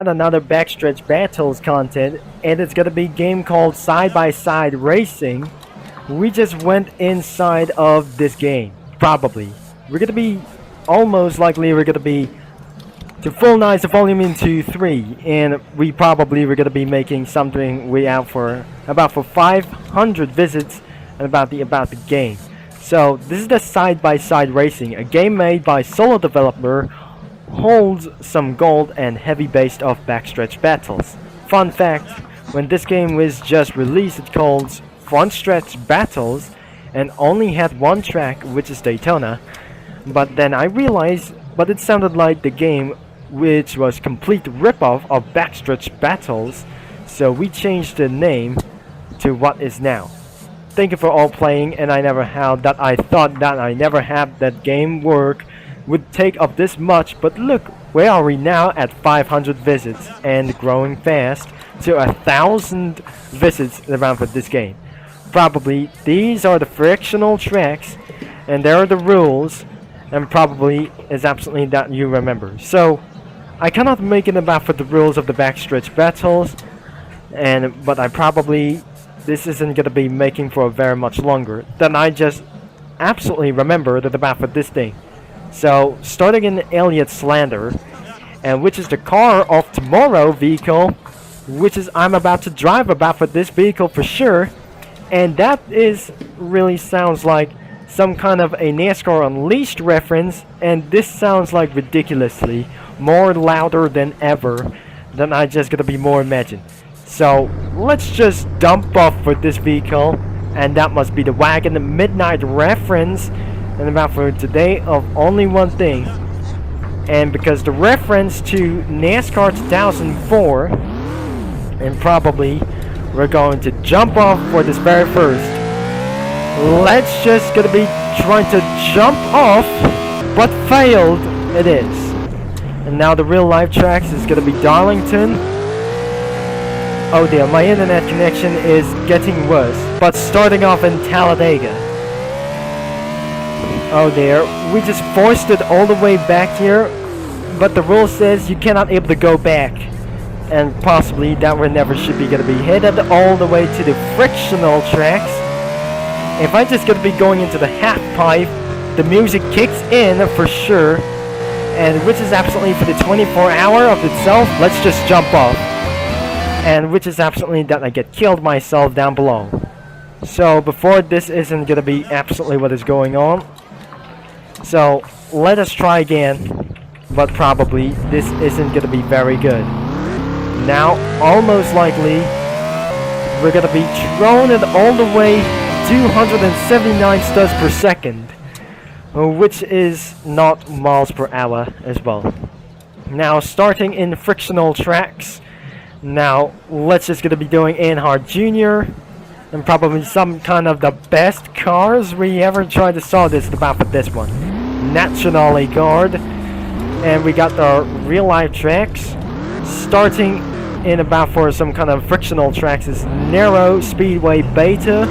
Another Backstretch Battles content, and it's gonna be a game called Side by Side Racing. We just went inside of this game, probably. We're gonna be almost likely we're gonna be to full nice the volume into 3, and we probably we're gonna be making something way out for about for 500 visits and about the game. So this is the Side by Side Racing, a game made by solo developer holds some gold and heavy based off Backstretch Battles. Fun fact, when this game was just released it called Frontstretch Battles and only had one track, which is Daytona, but then I realized but it sounded like the game which was complete ripoff of Backstretch Battles, so we changed the name to what is now. Thank you for all playing, and I thought that I never had that game work would take up this much, but look, where are we now at 500 visits and growing fast to 1,000 visits around for this game. Probably these are the frictional tracks and there are the rules, and probably is absolutely that you remember. So I cannot make it about for the rules of the Backstretch Battles, but I probably this isn't gonna be making for very much longer. Then I just absolutely remember that about for this thing. So, starting in Elliot's Slander, and which is the car of tomorrow vehicle, which is I'm about to drive about for this vehicle for sure, and that is really sounds like some kind of a NASCAR Unleashed reference, and this sounds like ridiculously more louder than ever, than I just gonna be more imagine. So, let's just dump off for this vehicle, and that must be the Wagon Midnight reference. And about for today of only one thing, and because the reference to NASCAR 2004, and probably we're going to jump off for this very first. Let's just gonna be trying to jump off, but failed it is. And now the real life tracks is gonna be Darlington. Oh dear, my internet connection is getting worse, but starting off in Talladega. Oh dear, we just forced it all the way back here, but the rule says you cannot able to go back, and possibly that we never should be gonna be headed all the way to the frictional tracks. If I just gonna be going into the half pipe, the music kicks in for sure, and which is absolutely for the 24-hour of itself. Let's just jump off, and which is absolutely that I get killed myself down below. So before this isn't gonna be absolutely what is going on. So let us try again, but probably this isn't gonna be very good. Now almost likely we're gonna be thrown it all the way 279 studs per second, which is not miles per hour as well. Now starting in frictional tracks. Now let's just gonna be doing Earnhardt Jr. and probably some kind of the best cars we ever tried to saw this about for this one. Nationally Guard, and we got the real life tracks. Starting in about for some kind of frictional tracks is Narrow Speedway Beta,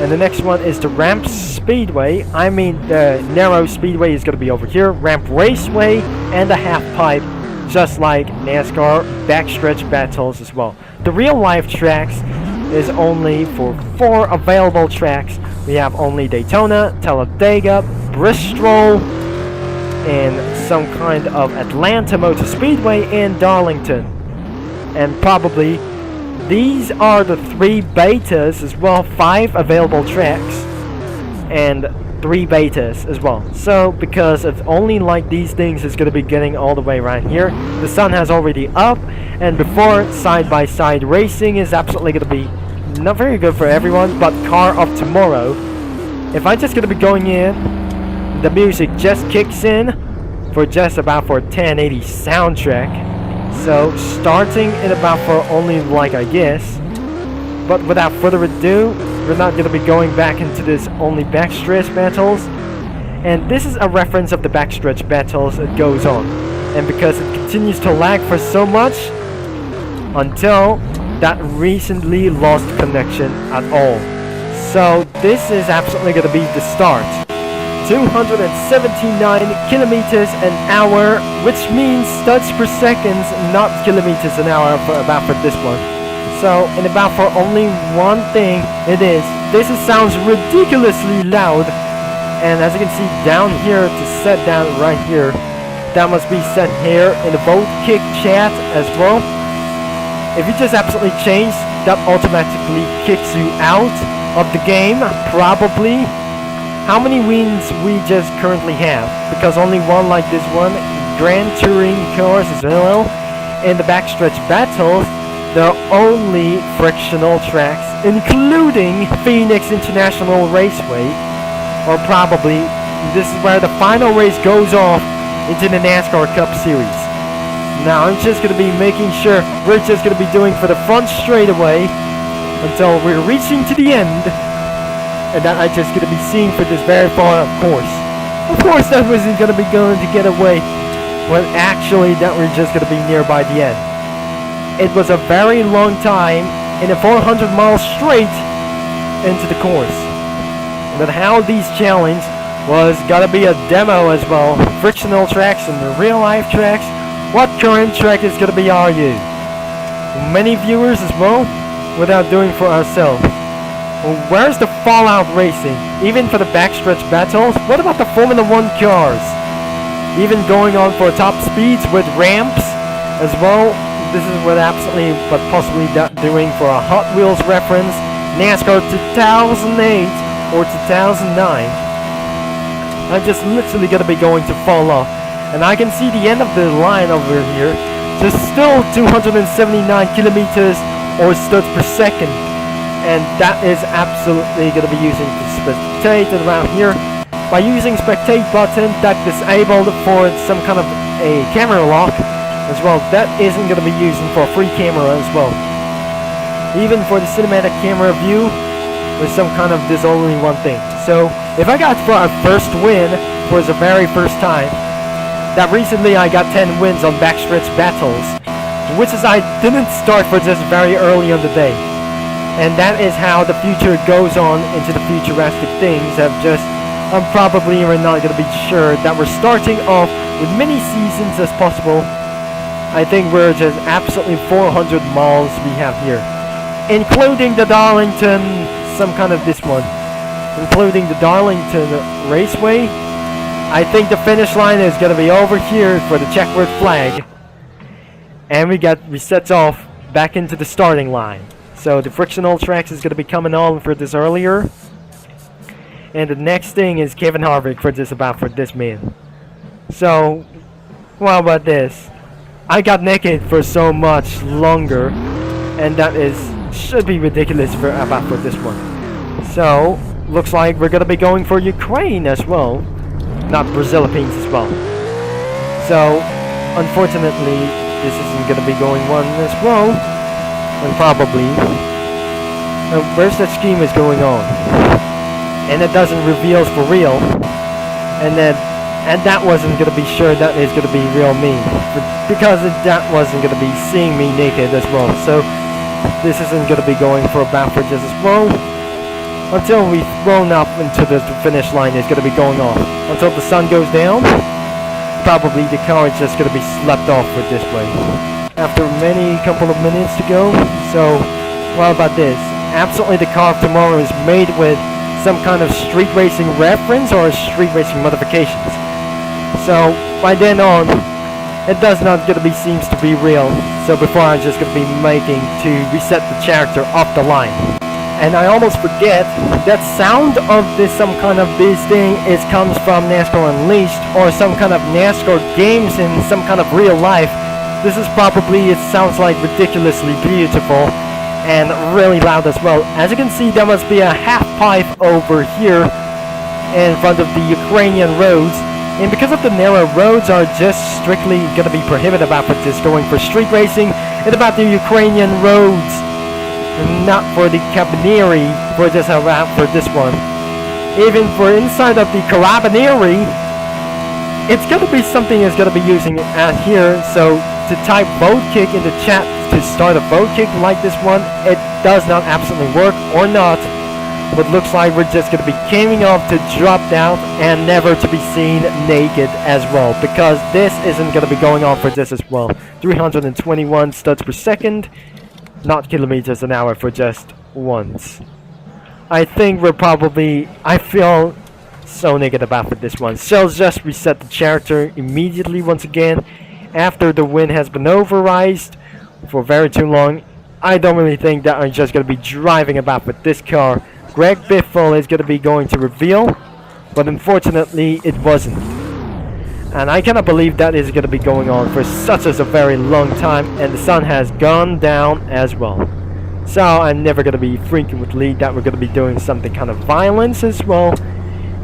and the next one is the Ramp Speedway. I mean the Narrow Speedway is going to be over here, Ramp Raceway, and the Half Pipe, just like NASCAR Backstretch Battles as well. The real life tracks is only for 4 available tracks. We have only Daytona, Talladega, Bristol, and some kind of Atlanta Motor Speedway in Darlington. And probably these are the 3 betas as well, 5 available tracks and 3 betas as well. So because it's only like these things is going to be getting all the way right here. The sun has already up, and before Side by Side Racing is absolutely going to be not very good for everyone, but Car of Tomorrow. If I just going to be going in, the music just kicks in for just about for 1080 soundtrack. So starting in about for only like I guess. But without further ado, we're not going to be going back into this only Backstretch Battles. And this is a reference of the Backstretch Battles that goes on. And because it continues to lag for so much until that recently lost connection at all. So this is absolutely going to be the start. 279 kilometers an hour, which means studs per second, not kilometers an hour for this one. So, in about for only one thing, it is. This sounds ridiculously loud, and as you can see down here, to set down right here, that must be set here in the Vote Kick chat as well. If you just absolutely change, that automatically kicks you out of the game, probably. How many wins we just currently have? Because only one like this one, Grand Touring cars as well. In the Backstretch battles, there are only frictional tracks, including Phoenix International Raceway, or probably this is where the final race goes off into the NASCAR Cup Series. Now I'm just going to be making sure we're just going to be doing for the front straightaway until we're reaching to the end, and that I'm just going to be seeing for this very far course. Of course that wasn't going to be going to get away, when actually that we're just going to be nearby the end. It was a very long time in a 400 miles straight into the course. But how these challenge was gotta be a demo as well. Frictional tracks and the real life tracks. What current track is gonna be are you? Many viewers as well, without doing for ourselves. Well, where's the Fallout racing? Even for the Backstretch battles? What about the Formula 1 cars? Even going on for top speeds with ramps as well. This is what absolutely, but possibly not doing for a Hot Wheels reference. NASCAR 2008 or 2009. I'm just literally gonna be going to fall off. And I can see the end of the line over here. There's still 279 kilometers or studs per second. And that is absolutely gonna be using to spectate around here. By using spectate button, that disabled for some kind of a camera lock as well. That isn't going to be using for a free camera as well. Even for the cinematic camera view, there's some kind of, there's only one thing. So if I got for a first win for the very first time, that recently I got 10 wins on Backstretch battles, which is I didn't start for just very early on the day. And that is how the future goes on into the futuristic things. I'm probably we're not going to be sure that we're starting off with many seasons as possible. I think we're just absolutely 400 miles we have here, including the Darlington, some kind of this one, including the Darlington Raceway. I think the finish line is going to be over here for the checkered flag, and we set off back into the starting line. So the frictional tracks is going to be coming on for this earlier, and the next thing is Kevin Harvick for this man. So, well, about this. I got naked for so much longer, and that should be ridiculous for this one. So looks like we're gonna be going for Ukraine as well, not Brazil Philippines as well. So unfortunately this isn't gonna be going one as well, and probably where's that scheme is going on, and it doesn't reveal for real, and that wasn't going to be sure that is going to be real me, because that wasn't going to be seeing me naked as well. So this isn't going to be going for a beverages as well until we've thrown up into the finish line is going to be going off. Until the sun goes down, probably the car is just going to be slept off with this way. After many couple of minutes to go, so what about this? Absolutely the car of tomorrow is made with some kind of street racing reference or street racing modifications. So by then on, it does not gonna be seems to be real. So before I'm just gonna be making to reset the character off the line. And I almost forget that sound of this some kind of this thing comes from NASCAR Unleashed or some kind of NASCAR games in some kind of real life. This is probably, it sounds like ridiculously beautiful and really loud as well. As you can see, there must be a half pipe over here in front of the Ukrainian roads, and because of the narrow roads are just strictly going to be prohibited about for this going for street racing and about the Ukrainian roads, not for the Carabinieri for this around for this one. Even for inside of the Carabinieri, it's going to be something that's going to be using out here. So to type vote kick in the chat to start a vote kick like this one, it does not absolutely work or not. But looks like we're just gonna be coming off to drop down and never to be seen naked as well, because this isn't gonna be going on for this as well. 321 studs per second, not kilometers an hour for just once. I think we're probably, I feel so negative about this one. So let's just reset the character immediately once again after the wind has been overrized for very too long. I don't really think that I'm just going to be driving about with this car. Greg Biffle is going to be going to reveal, but unfortunately it wasn't. And I cannot believe that is going to be going on for such as a very long time, and the sun has gone down as well. So I'm never going to be frequently that we're going to be doing something kind of violence as well,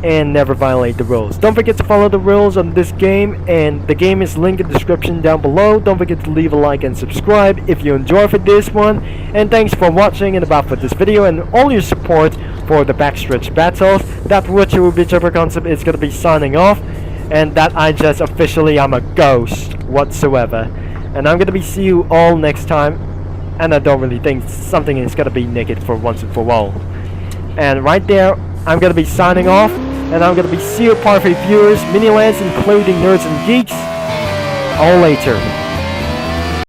and never violate the rules. Don't forget to follow the rules on this game, and the game is linked in the description down below. Don't forget to leave a like and subscribe if you enjoy for this one, and thanks for watching and about for this video and all your support for the Backstretch battles. That whichever concept is going to be signing off, and that I just officially am a ghost whatsoever, and I'm going to be see you all next time. And I don't really think something is going to be naked for once and for all. And right there, I'm going to be signing off. And I'm going to be see you, Parfait viewers, Minilands, including nerds and geeks, all later.